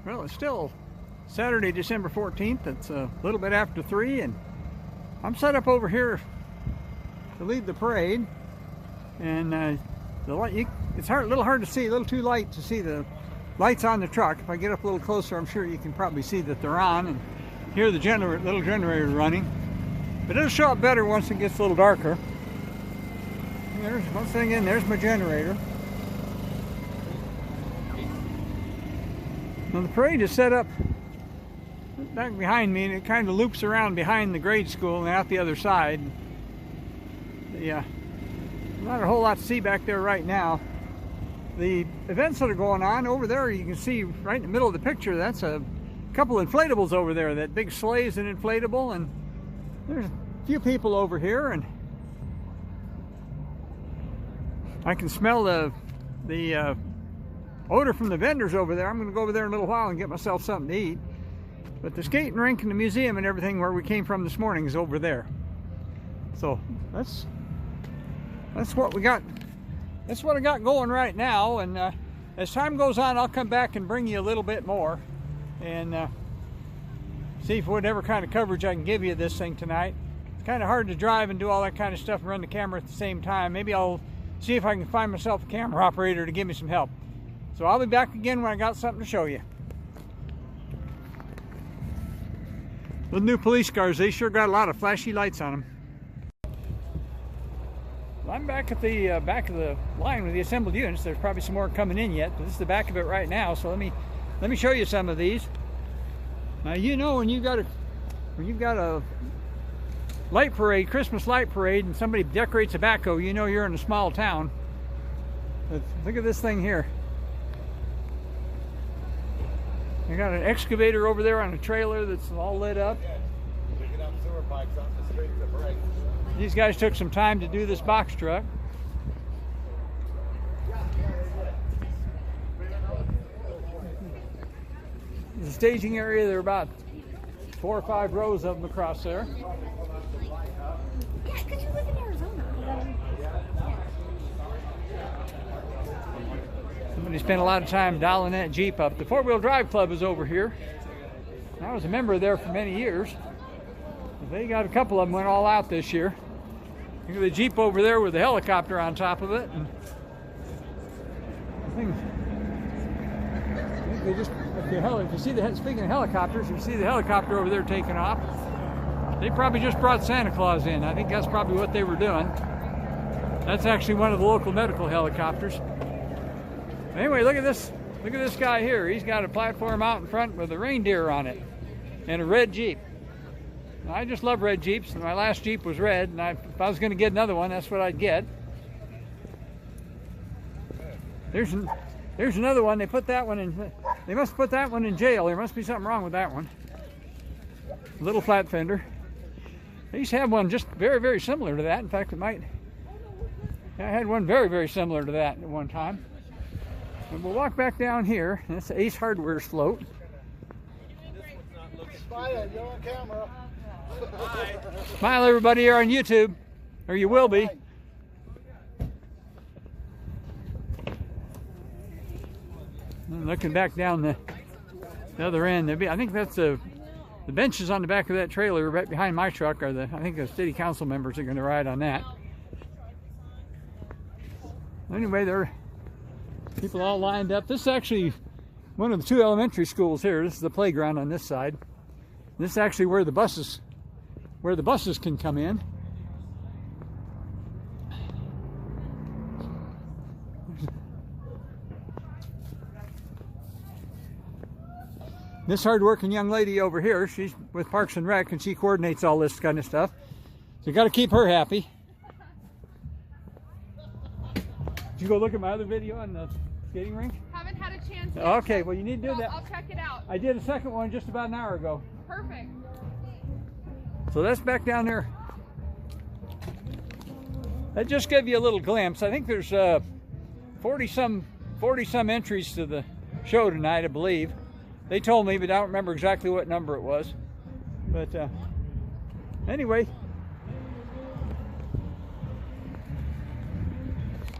Well, it's still Saturday, December 14th. It's a little bit after 3, and I'm set up over here to lead the parade. And it's a little hard to see, a little too light to see the lights on the truck. If I get up a little closer, I'm sure you can probably see that they're on and hear the little generator running. But it'll show up better once it gets a little darker. There's one thing in, there's my generator. Now the parade is set up back behind me, and it kind of loops around behind the grade school and out the other side. Not a whole lot to see back there right now. The events that are going on over there, you can see right in the middle of the picture, that's a couple inflatables over there. That big sleigh is an inflatable, and there's a few people over here, and I can smell the odor from the vendors over there. I'm going to go over there in a little while and get myself something to eat. But the skating rink and the museum and everything where we came from this morning is over there. So that's what we got. That's what I got going right now. And as time goes on, I'll come back and bring you a little bit more and see if whatever kind of coverage I can give you of this thing tonight. It's kind of hard to drive and do all that kind of stuff and run the camera at the same time. Maybe I'll see if I can find myself a camera operator to give me some help. So I'll be back again when I got something to show you. The new police cars, they sure got a lot of flashy lights on them. I'm back at the back of the line with the assembled units. There's probably some more coming in yet, but this is the back of it right now. So let me show you some of these. Now, you know, when you've got a light parade, Christmas light parade, and somebody decorates a backhoe, you know you're in a small town. But look at this thing here. You got an excavator over there on a trailer that's all lit up. Picking up sewer pipes off the street to break. These guys took some time to do this box truck. The staging area, there are about 4 or 5 rows of them across there. Yeah, because you live in Arizona. Somebody spent a lot of time dialing that Jeep up. The 4-wheel drive club is over here. I was a member there for many years. They got a couple of them went all out this year. Look at the Jeep over there with the helicopter on top of it. And I think they just, if you see speaking of helicopters, if you see the helicopter over there taking off, they probably just brought Santa Claus in. I think that's probably what they were doing. That's actually one of the local medical helicopters. Anyway, look at this guy here. He's got a platform out in front with a reindeer on it and a red Jeep. Now, I just love red Jeeps, and my last Jeep was red, and if I was going to get another one, that's what I'd get. There's another one. They put that one in. They must put that one in jail. There must be something wrong with that one. Little flat fender. They used to have one just very, very similar to that. In fact, I had one very, very similar to that at one time. And we'll walk back down here. That's the Ace Hardware's float. Smile, you're on camera. Smile, everybody, here on YouTube, or you will be. And looking back down the other end, I think that's the benches on the back of that trailer right behind my truck are I think the city council members are going to ride on that. Anyway, there are people all lined up. This is actually one of the 2 elementary schools here. This is the playground on this side. This is actually where the buses can come in. This hard-working young lady over here, she's with Parks and Rec, and she coordinates all this kind of stuff. So you got to keep her happy. Did you go look at my other video on the skating rink? Haven't had a chance yet. Okay, well you need to do that. I'll check it out. I did a second one just about an hour ago. Perfect. So that's back down there. That just gave you a little glimpse. I think there's 40 some entries to the show tonight, I believe. They told me, but I don't remember exactly what number it was. But anyway,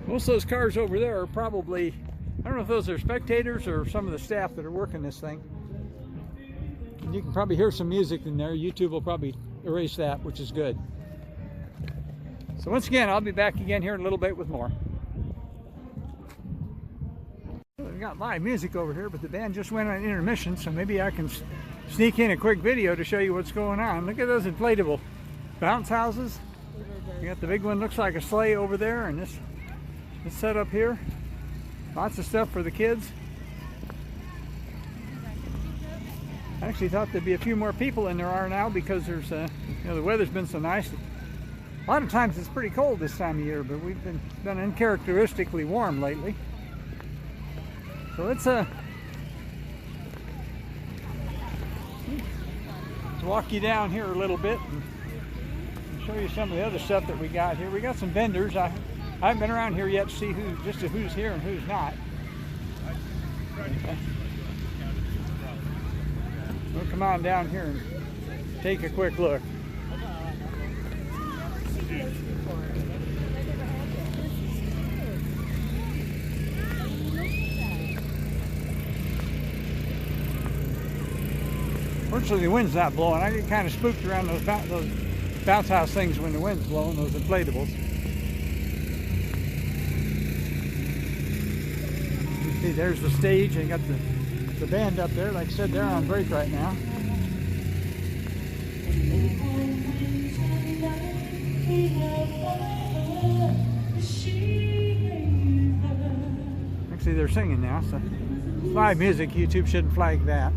most of those cars over there are probably I don't know if those are spectators or some of the staff that are working this thing. And you can probably hear some music in there. YouTube will probably erase that, which is good. So once again, I'll be back again here in a little bit with more. We've got live music over here, but the band just went on intermission, so maybe I can sneak in a quick video to show you what's going on. Look at those inflatable bounce houses. You got the big one, looks like a sleigh over there, and this setup here. Lots of stuff for the kids. I actually thought there'd be a few more people than there are now because there's, you know, the weather's been so nice. A lot of times it's pretty cold this time of year, but we've been uncharacteristically warm lately. So let's walk you down here a little bit and show you some of the other stuff that we got here. We got some vendors. I haven't been around here yet to see who's here and who's not. Okay. We'll come on down here and take a quick look. Fortunately, the wind's not blowing. I get kind of spooked around those bounce house things when the wind's blowing, those inflatables. You see, there's the stage. They got the band up there. Like I said, they're on break right now. Actually, they're singing now, so live music. YouTube shouldn't flag that.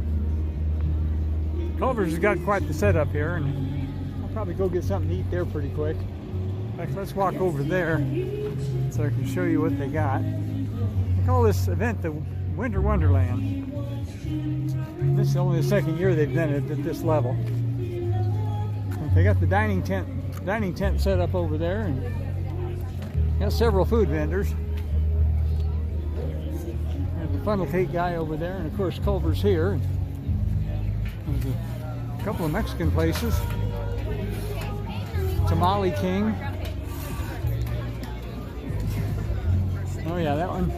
Culver's has got quite the setup here, and I'll probably go get something to eat there pretty quick. In fact, let's walk over there so I can show you what they got. They call this event the Winter Wonderland. This is only the second year they've done it at this level. They got the dining tent set up over there, and got several food vendors. There's the funnel cake guy over there, and of course Culver's here. There's a couple of Mexican places. Tamale King. Oh yeah, that one.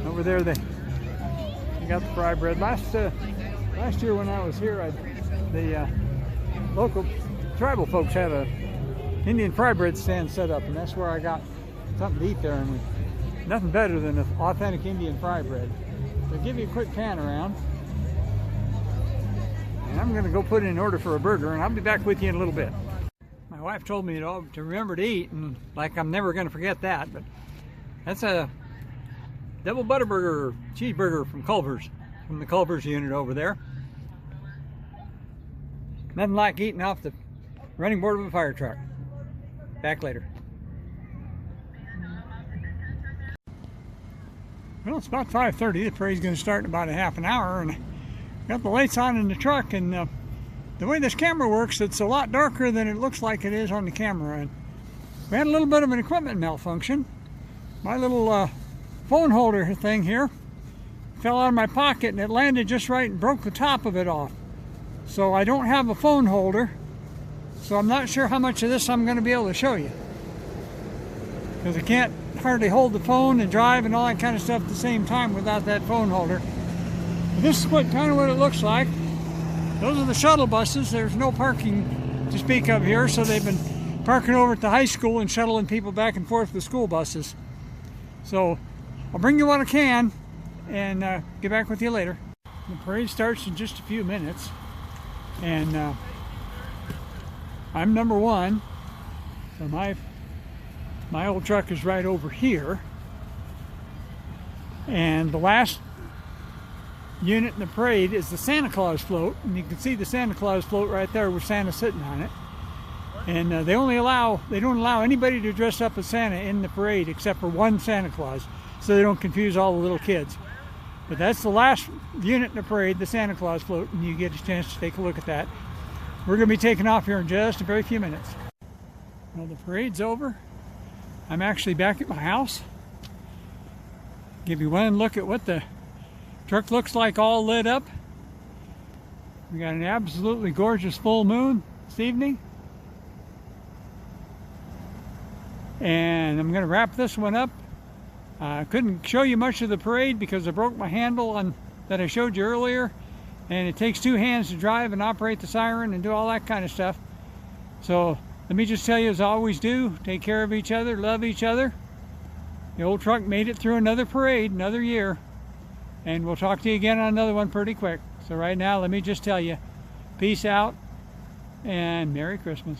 Over there they got the fry bread. Last year when I was here, the local tribal folks had a Indian fry bread stand set up, and that's where I got something to eat there. And nothing better than an authentic Indian fry bread. So give you a quick pan around. And I'm going to go put in an order for a burger, and I'll be back with you in a little bit. My wife told me to remember to eat, and like I'm never going to forget that, but that's a double butterburger cheeseburger from Culver's, from the Culver's unit over there. Nothing like eating off the running board of a fire truck. Back later. Well, it's about 5:30. The parade's going to start in about a half an hour, and got the lights on in the truck, and the way this camera works, it's a lot darker than it looks like it is on the camera. And we had a little bit of an equipment malfunction. My little phone holder thing here fell out of my pocket, and it landed just right and broke the top of it off. So I don't have a phone holder, so I'm not sure how much of this I'm going to be able to show you, because I can't hardly hold the phone and drive and all that kind of stuff at the same time without that phone holder. This is kind of what it looks like. Those are the shuttle buses. There's no parking to speak of here, so they've been parking over at the high school and shuttling people back and forth with school buses. So I'll bring you what I can and get back with you later. The parade starts in just a few minutes, and I'm number one. So my old truck is right over here, and the last unit in the parade is the Santa Claus float, and you can see the Santa Claus float right there with Santa sitting on it. And they don't allow anybody to dress up as Santa in the parade except for one Santa Claus, so they don't confuse all the little kids. But that's the last unit in the parade, the Santa Claus float, and you get a chance to take a look at that. We're going to be taking off here in just a very few minutes. Well, the parade's over. I'm actually back at my house. Give you one look at what the truck looks like all lit up. We got an absolutely gorgeous full moon this evening. And I'm going to wrap this one up I couldn't show you much of the parade because I broke my handle on that I showed you earlier, and it takes 2 hands to drive and operate the siren and do all that kind of stuff. So let me just tell you, as I always do, take care of each other, love each other. The old truck made it through another parade, another year, and we'll talk to you again on another one pretty quick. So right now, let me just tell you, peace out and Merry Christmas.